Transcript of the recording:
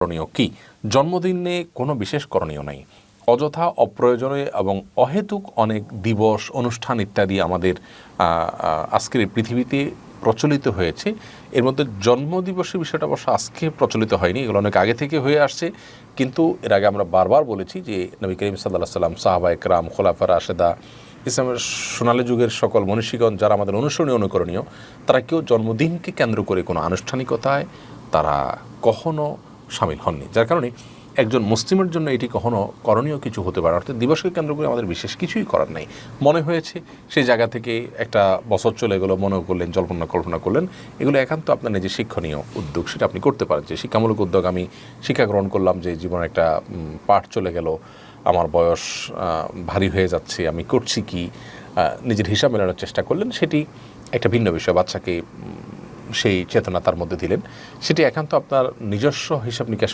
করণীয় কি? জন্মদিনে কোনো বিশেষ করণীয় নাই। অযথা অপ্রয়োজনে এবং অহেতুক অনেক দিবস অনুষ্ঠান ইত্যাদি আমাদের আজকের এই পৃথিবীতে প্রচলিত হয়েছে। এর মধ্যে জন্মদিবসের বিষয়টা অবশ্য আজকে প্রচলিত হয়নি, এগুলো অনেক আগে থেকে হয়ে আসছে। কিন্তু এর আগে আমরা বারবার বলেছি যে নবী করিম সাল্লাল্লাহু আলাইহি সাল্লাম, সাহাবা একরাম, খোলাফা রাশেদা, ইসলামের সোনালী যুগের সকল মনীষীগণ যারা আমাদের অনুসরণীয় অনুকরণীয়, তারা কেউ জন্মদিনকে কেন্দ্র করে কোনো আনুষ্ঠানিকতায় তারা কখনো সামিল হননি। যার কারণে একজন মুসলিমের জন্য এটি কখনো করণীয় কিছু হতে পারে, অর্থাৎ দিবসকে কেন্দ্র করে আমাদের বিশেষ কিছুই করার নেই। মনে হয়েছে সেই জায়গা থেকে একটা বছর চলে গেলো, মনে করলেন, কল্পনা করলেন, এগুলো একান্ত আপনার নিজের শিক্ষণীয় উদ্যোগ, সেটা আপনি করতে পারেন। যে শিক্ষামূলক উদ্যোগ, আমি শিক্ষা গ্রহণ করলাম যে জীবনে একটা পাঠ চলে গেল, আমার বয়স ভারী হয়ে যাচ্ছে, আমি করছি কি, নিজের হিসাব মেলানোর চেষ্টা করলেন, সেটি একটা ভিন্ন বিষয়। বাচ্চাকে সেই চেতনা তার মধ্যে দিলেন, সেটি একান্ত আপনার নিজস্ব হিসাব নিকাশ